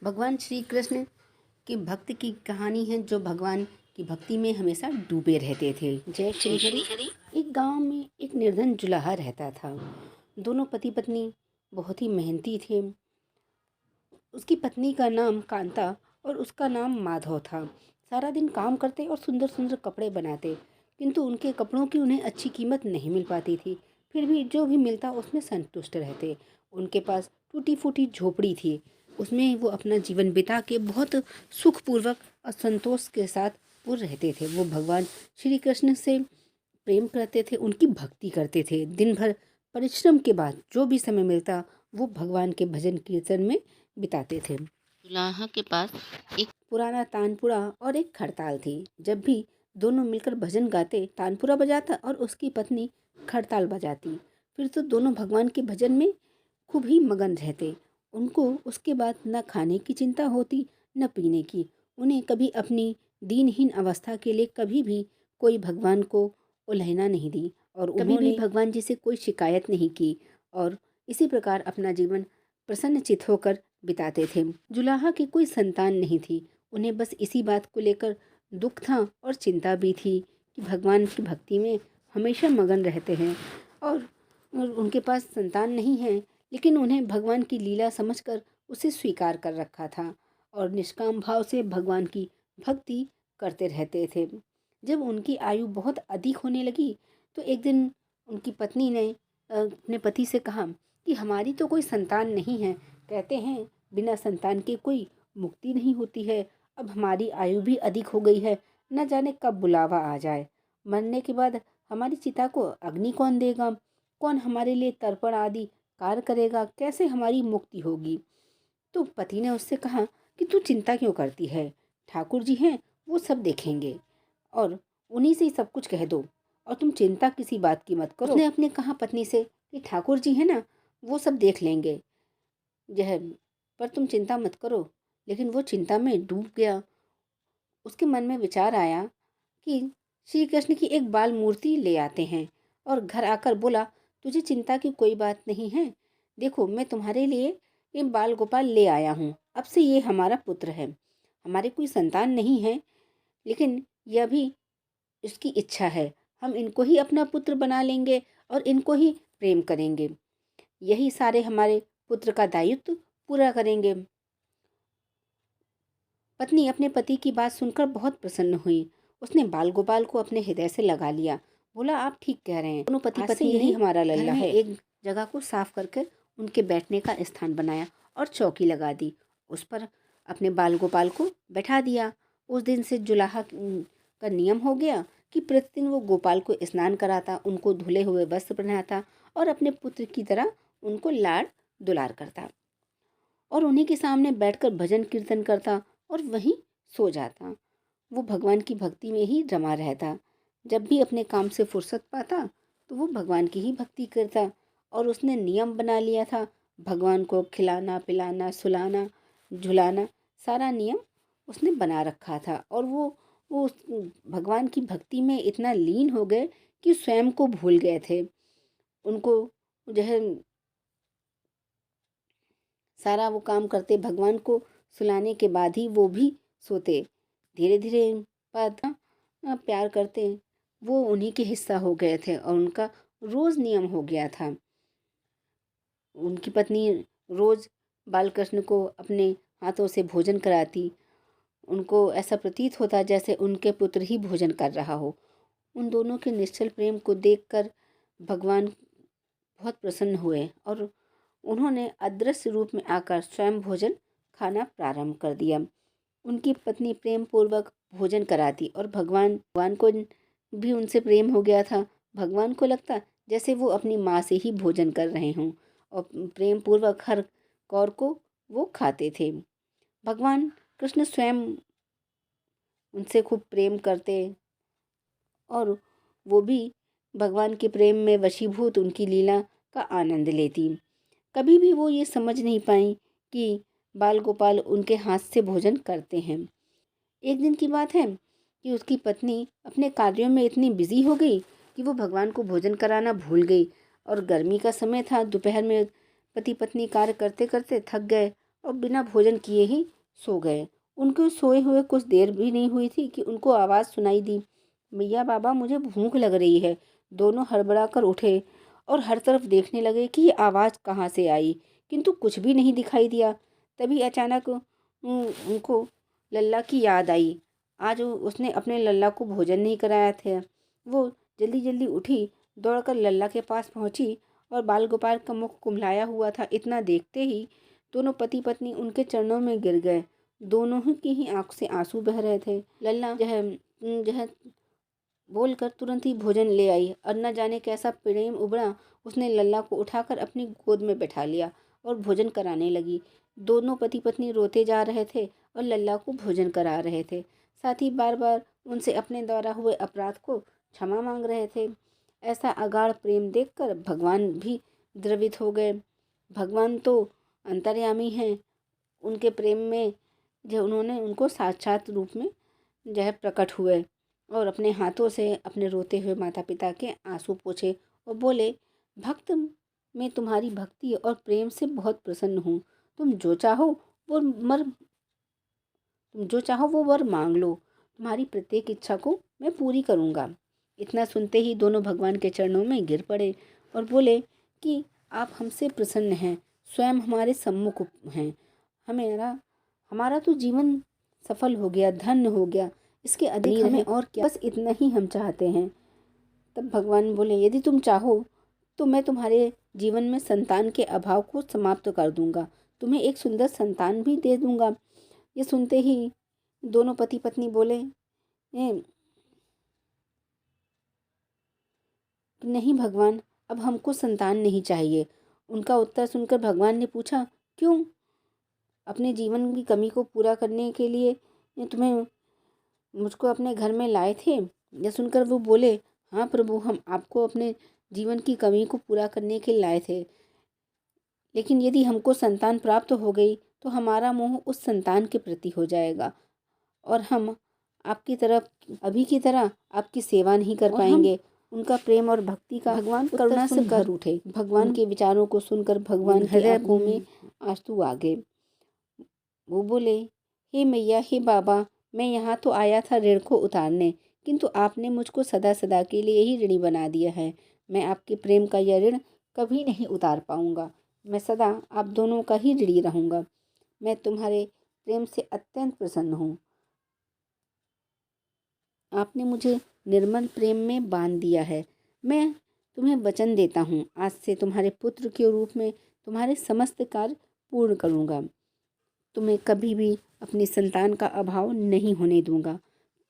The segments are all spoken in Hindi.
भगवान श्री कृष्ण की भक्त की कहानी है, जो भगवान की भक्ति में हमेशा डूबे रहते थे। जय श्री हरि। एक गांव में एक निर्धन जुलाहा रहता था। दोनों पति पत्नी बहुत ही मेहनती थे। उसकी पत्नी का नाम कांता और उसका नाम माधव था। सारा दिन काम करते और सुंदर सुंदर कपड़े बनाते, किंतु उनके कपड़ों की उन्हें अच्छी कीमत नहीं मिल पाती थी। फिर भी जो भी मिलता उसमें संतुष्ट रहते। उनके पास टूटी फूटी झोपड़ी थी, उसमें वो अपना जीवन बिता के बहुत सुखपूर्वक और संतोष के साथ वो रहते थे। वो भगवान श्री कृष्ण से प्रेम करते थे, उनकी भक्ति करते थे। दिन भर परिश्रम के बाद जो भी समय मिलता वो भगवान के भजन कीर्तन में बिताते थे। दुल्हा के पास एक पुराना तानपुरा और एक खड़ताल थी। जब भी दोनों मिलकर भजन गाते, तानपुरा बजाता और उसकी पत्नी खड़ताल बजाती। फिर तो दोनों भगवान के भजन में खूब ही मगन रहते। उनको उसके बाद न खाने की चिंता होती, न पीने की। उन्हें कभी अपनी दीनहीन अवस्था के लिए कभी भी कोई भगवान को उल्हाना नहीं दी और कभी भी भगवान जी से कोई शिकायत नहीं की, और इसी प्रकार अपना जीवन प्रसन्नचित्त होकर बिताते थे। जुलाहा की कोई संतान नहीं थी। उन्हें बस इसी बात को लेकर दुख था और चिंता भी थी कि भगवान की भक्ति में हमेशा मगन रहते हैं और उनके पास संतान नहीं है, लेकिन उन्हें भगवान की लीला समझकर उसे स्वीकार कर रखा था और निष्काम भाव से भगवान की भक्ति करते रहते थे। जब उनकी आयु बहुत अधिक होने लगी तो एक दिन उनकी पत्नी ने अपने पति से कहा कि हमारी तो कोई संतान नहीं है। कहते हैं बिना संतान के कोई मुक्ति नहीं होती है। अब हमारी आयु भी अधिक हो गई है, न जाने कब बुलावा आ जाए। मरने के बाद हमारी चिता को अग्नि कौन देगा? कौन हमारे लिए तर्पण आदि कार्य करेगा? कैसे हमारी मुक्ति होगी? तो पति ने उससे कहा कि तू चिंता क्यों करती है? ठाकुर जी हैं, वो सब देखेंगे और उन्हीं से ही सब कुछ कह दो और तुम चिंता किसी बात की मत करो। उसने अपने कहा पत्नी से कि ठाकुर जी है ना, वो सब देख लेंगे, यह पर तुम चिंता मत करो। लेकिन वो चिंता में डूब गया। उसके मन में विचार आया कि श्री कृष्ण की एक बाल मूर्ति ले आते हैं, और घर आकर बोला, तुझे चिंता की कोई बात नहीं है। देखो, मैं तुम्हारे लिए ये बाल गोपाल ले आया हूँ। अब से ये हमारा पुत्र है। हमारे कोई संतान नहीं है, लेकिन यह भी इसकी इच्छा है। हम इनको ही अपना पुत्र बना लेंगे और इनको ही प्रेम करेंगे। यही सारे हमारे पुत्र का दायित्व पूरा करेंगे। पत्नी अपने पति की बात सुनकर बहुत प्रसन्न हुई। उसने बाल गोपाल को अपने हृदय से लगा लिया। बोला, आप ठीक कह रहे हैं। दोनों पति पत्नी यही हमारा लल्ला है। एक जगह को साफ करके उनके बैठने का स्थान बनाया और चौकी लगा दी। उस पर अपने बाल गोपाल को बैठा दिया। उस दिन से जुलाहा का नियम हो गया कि प्रतिदिन वो गोपाल को स्नान कराता, उनको धुले हुए वस्त्र पहनाता और अपने पुत्र की तरह उनको लाड दुलार करता और उन्हीं के सामने बैठकर भजन कीर्तन करता और वहीं सो जाता। वो भगवान की भक्ति में ही रमा रहता। जब भी अपने काम से फुर्सत पाता तो वो भगवान की ही भक्ति करता, और उसने नियम बना लिया था भगवान को खिलाना पिलाना सुलाना झुलाना, सारा नियम उसने बना रखा था। और वो भगवान की भक्ति में इतना लीन हो गए कि स्वयं को भूल गए थे। उनको जो है सारा वो काम करते, भगवान को सुलाने के बाद ही वो भी सोते। धीरे धीरे प्यार करते, वो उन्हीं के हिस्सा हो गए थे और उनका रोज नियम हो गया था। उनकी पत्नी रोज बालकृष्ण को अपने हाथों से भोजन कराती। उनको ऐसा प्रतीत होता जैसे उनके पुत्र ही भोजन कर रहा हो। उन दोनों के निश्चल प्रेम को देखकर भगवान बहुत प्रसन्न हुए और उन्होंने अदृश्य रूप में आकर स्वयं भोजन खाना प्रारंभ कर दिया। उनकी पत्नी प्रेम पूर्वक भोजन कराती और भगवान को भी उनसे प्रेम हो गया था। भगवान को लगता जैसे वो अपनी माँ से ही भोजन कर रहे हों और प्रेम पूर्वक हर कौर को वो खाते थे। भगवान कृष्ण स्वयं उनसे खूब प्रेम करते और वो भी भगवान के प्रेम में वशीभूत उनकी लीला का आनंद लेती। कभी भी वो ये समझ नहीं पाई कि बाल गोपाल उनके हाथ से भोजन करते हैं। एक दिन की बात है कि उसकी पत्नी अपने कार्यों में इतनी बिजी हो गई कि वो भगवान को भोजन कराना भूल गई, और गर्मी का समय था। दोपहर में पति पत्नी कार्य करते करते थक गए और बिना भोजन किए ही सो गए। उनके सोए हुए कुछ देर भी नहीं हुई थी कि उनको आवाज़ सुनाई दी, मैया बाबा मुझे भूख लग रही है। दोनों हड़बड़ा कर उठे और हर तरफ देखने लगे कि ये आवाज़ कहाँ से आई, किंतु कुछ भी नहीं दिखाई दिया। तभी अचानक उनको लल्ला की याद आई। आज उसने अपने लल्ला को भोजन नहीं कराया था। वो जल्दी जल्दी उठी, दौड़कर लल्ला के पास पहुंची और बाल गोपाल का मुख कुम्हलाया हुआ था। इतना देखते ही दोनों पति पत्नी उनके चरणों में गिर गए। दोनों ही की ही आंख से आंसू बह रहे थे। लल्ला जह जह बोलकर तुरंत ही भोजन ले आई और न जाने कैसा प्रेम उबड़ा, उसने लल्ला को उठाकर अपनी गोद में बैठा लिया और भोजन कराने लगी। दोनों पति पत्नी रोते जा रहे थे और लल्ला को भोजन करा रहे थे, साथ ही बार बार उनसे अपने द्वारा हुए अपराध को क्षमा मांग रहे थे। ऐसा अगाध प्रेम देखकर भगवान भी द्रवित हो गए। भगवान तो अंतर्यामी हैं, उनके प्रेम में जो उन्होंने उनको साक्षात रूप में जो है प्रकट हुए और अपने हाथों से अपने रोते हुए माता पिता के आंसू पोंछे और बोले, भक्त मैं तुम्हारी भक्ति और प्रेम से बहुत प्रसन्न हूँ। तुम जो चाहो वो मर तुम जो चाहो वो वर मांग लो, तुम्हारी प्रत्येक इच्छा को मैं पूरी करूँगा। इतना सुनते ही दोनों भगवान के चरणों में गिर पड़े और बोले कि आप हमसे प्रसन्न हैं, स्वयं हमारे सम्मुख हैं। हमेरा हमारा तो जीवन सफल हो गया, धन्य हो गया, इसके अधिक हमें और क्या, बस इतना ही हम चाहते हैं। तब भगवान बोले, यदि तुम चाहो तो मैं तुम्हारे जीवन में संतान के अभाव को समाप्त कर दूंगा, तुम्हें एक सुंदर संतान भी दे दूंगा। ये सुनते ही दोनों पति पत्नी बोले, नहीं भगवान, अब हमको संतान नहीं चाहिए। उनका उत्तर सुनकर भगवान ने पूछा, क्यों? अपने जीवन की कमी को पूरा करने के लिए तुम्हें मुझको अपने घर में लाए थे? यह सुनकर वो बोले, हाँ प्रभु, हम आपको अपने जीवन की कमी को पूरा करने के लाए थे, लेकिन यदि हमको संतान प्राप्त हो गई तो हमारा मोह उस संतान के प्रति हो जाएगा और हम आपकी तरफ अभी की तरह आपकी सेवा नहीं कर पाएंगे। उनका प्रेम और भक्ति का भगवान करुणा से भर उठे। भगवान के विचारों को सुनकर भगवान के आंखों में आंसू आ गए। वो बोले, हे मैया, हे बाबा, मैं यहाँ तो आया था ऋण को उतारने, किंतु आपने मुझको सदा सदा के लिए ही ऋणी बना दिया है। मैं आपके प्रेम का यह ऋण कभी नहीं उतार पाऊंगा। मैं सदा आप दोनों का ही ऋणी रहूंगा। मैं तुम्हारे प्रेम से अत्यंत प्रसन्न हूँ। आपने मुझे निर्मल प्रेम में बांध दिया है। मैं तुम्हें वचन देता हूँ, आज से तुम्हारे पुत्र के रूप में तुम्हारे समस्त कार्य पूर्ण करूँगा। तुम्हें कभी भी अपनी संतान का अभाव नहीं होने दूंगा।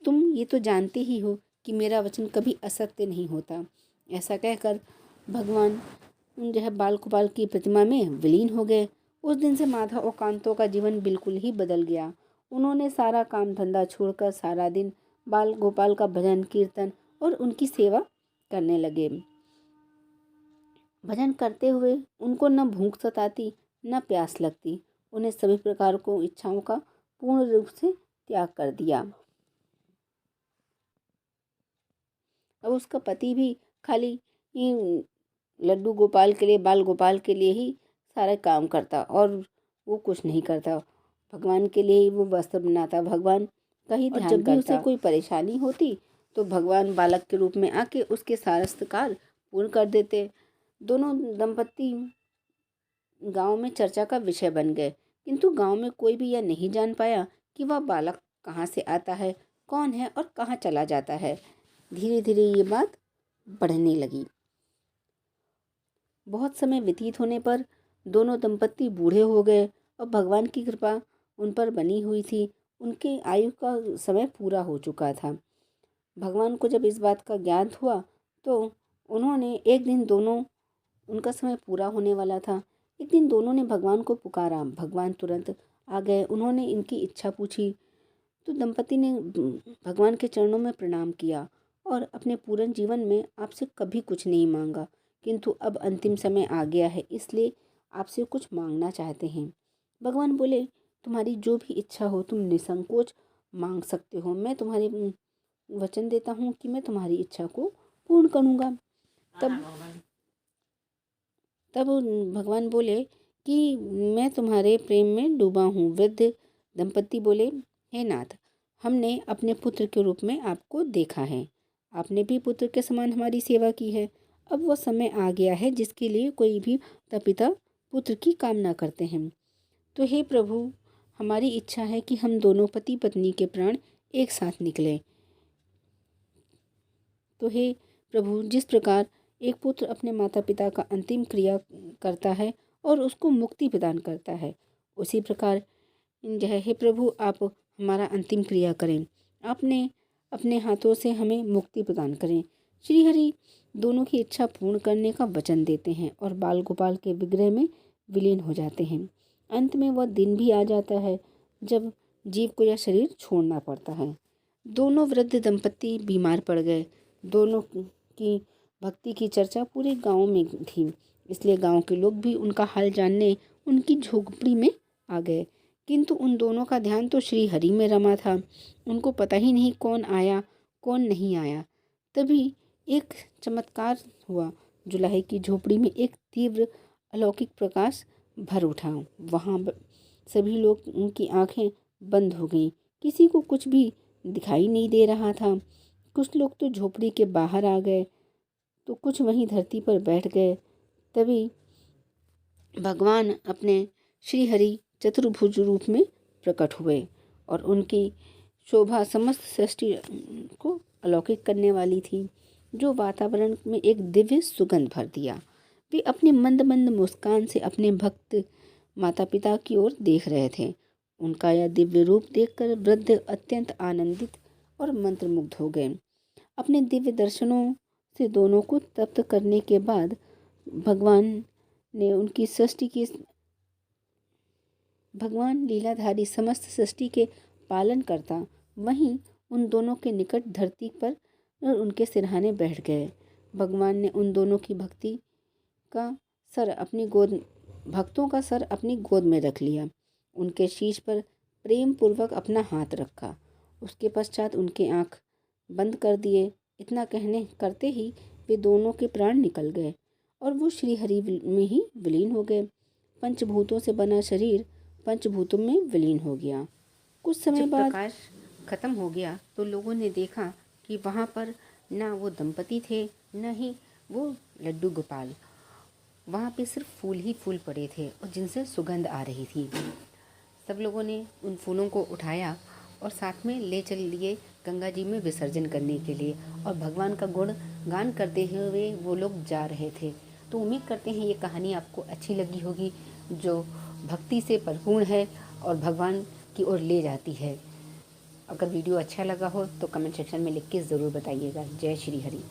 तुम ये तो जानते ही हो कि मेरा वचन कभी असत्य नहीं होता। ऐसा कहकर भगवान जो है बाल गोपाल की प्रतिमा में विलीन हो गए। उस दिन से माधव और कांतों का जीवन बिल्कुल ही बदल गया। उन्होंने सारा काम धंधा छोड़कर सारा दिन बाल गोपाल का भजन कीर्तन और उनकी सेवा करने लगे। भजन करते हुए उनको न भूख सताती न प्यास लगती। उन्हें सभी प्रकार को इच्छाओं का पूर्ण रूप से त्याग कर दिया। अब उसका पति भी खाली लड्डू गोपाल के लिए, बाल गोपाल के लिए ही सारा काम करता और वो कुछ नहीं करता। भगवान के लिए ही वो वस्त्र बनाता, भगवान का ही ध्यान करता। जब भी उसे कोई परेशानी होती तो भगवान बालक के रूप में आके उसके सारे कार्य पूर्ण कर देते। दोनों दंपत्ति गांव में चर्चा का विषय बन गए, किंतु गांव में कोई भी यह नहीं जान पाया कि वह बालक कहाँ से आता है, कौन है और कहाँ चला जाता है। धीरे धीरे ये बात बढ़ने लगी। बहुत समय व्यतीत होने पर दोनों दंपत्ति बूढ़े हो गए और भगवान की कृपा उन पर बनी हुई थी। उनके आयु का समय पूरा हो चुका था। भगवान को जब इस बात का ज्ञान हुआ तो उन्होंने एक दिन उनका समय पूरा होने वाला था। एक दिन दोनों ने भगवान को पुकारा। भगवान तुरंत आ गए। उन्होंने इनकी इच्छा पूछी तो दंपति ने भगवान के चरणों में प्रणाम किया और अपने पूर्ण जीवन में आपसे कभी कुछ नहीं मांगा, किंतु अब अंतिम समय आ गया है, इसलिए आपसे कुछ मांगना चाहते हैं। भगवान बोले, तुम्हारी जो भी इच्छा हो तुम निसंकोच मांग सकते हो। मैं तुम्हारे वचन देता हूँ कि मैं तुम्हारी इच्छा को पूर्ण करूँगा। तब भगवान बोले कि मैं तुम्हारे प्रेम में डूबा हूँ। वृद्ध दंपति बोले, हे नाथ, हमने अपने पुत्र के रूप में आपको देखा है। आपने भी पुत्र के समान हमारी सेवा की है। अब वो समय आ गया है जिसके लिए कोई भी पिता पुत्र की कामना करते हैं। तो हे प्रभु, हमारी इच्छा है कि हम दोनों पति पत्नी के प्राण एक साथ निकलें। तो हे प्रभु, जिस प्रकार एक पुत्र अपने माता पिता का अंतिम क्रिया करता है और उसको मुक्ति प्रदान करता है, उसी प्रकार जो है, हे प्रभु, आप हमारा अंतिम क्रिया करें। आपने अपने हाथों से हमें मुक्ति प्रदान करें। श्री हरि दोनों की इच्छा पूर्ण करने का वचन देते हैं और बाल गोपाल के विग्रह में विलीन हो जाते हैं। अंत में वह दिन भी आ जाता है जब जीव को यह शरीर छोड़ना पड़ता है। दोनों वृद्ध दंपति बीमार पड़ गए। दोनों की भक्ति की चर्चा पूरे गांव में थी, इसलिए गांव के लोग भी उनका हाल जानने उनकी झोपड़ी में आ गए। किंतु उन दोनों का ध्यान तो श्री हरि में रमा था। उनको पता ही नहीं कौन आया कौन नहीं आया। तभी एक चमत्कार हुआ। जुलाहे की झोपड़ी में एक तीव्र अलौकिक प्रकाश भर उठा। वहाँ सभी लोग उनकी आंखें बंद हो गईं। किसी को कुछ भी दिखाई नहीं दे रहा था। कुछ लोग तो झोपड़ी के बाहर आ गए तो कुछ वहीं धरती पर बैठ गए। तभी भगवान अपने श्री हरि चतुर्भुज रूप में प्रकट हुए और उनकी शोभा समस्त सृष्टि को अलौकिक करने वाली थी, जो वातावरण में एक दिव्य सुगंध भर दिया। वे अपनी मंद मंद मुस्कान से अपने भक्त माता पिता की ओर देख रहे थे। उनका यह दिव्य रूप देखकर वृद्ध अत्यंत आनंदित और मंत्रमुग्ध हो गए। अपने दिव्य दर्शनों से दोनों को तप्त करने के बाद भगवान लीलाधारी समस्त सृष्टि के पालन करता वहीं उन दोनों के निकट धरती पर उनके सिरहाने बैठ गए। भगवान ने उन दोनों की भक्तों का सर अपनी गोद में रख लिया, उनके शीश पर प्रेम पूर्वक अपना हाथ रखा। उसके पश्चात उनके आंख बंद कर दिए। इतना करते ही वे दोनों के प्राण निकल गए और वो श्री हरि में ही विलीन हो गए। पंचभूतों से बना शरीर पंचभूतों में विलीन हो गया। कुछ समय बाद प्रकाश खत्म हो गया तो लोगों ने देखा कि वहाँ पर ना वो दंपति थे न ही वो लड्डू गोपाल। वहाँ पे सिर्फ फूल ही फूल पड़े थे और जिनसे सुगंध आ रही थी। सब लोगों ने उन फूलों को उठाया और साथ में ले चल लिए गंगा जी में विसर्जन करने के लिए, और भगवान का गुण गान करते हुए वो लोग जा रहे थे। तो उम्मीद करते हैं ये कहानी आपको अच्छी लगी होगी, जो भक्ति से परिपूर्ण है और भगवान की ओर ले जाती है। अगर वीडियो अच्छा लगा हो तो कमेंट सेक्शन में लिख के ज़रूर बताइएगा। जय श्री हरि।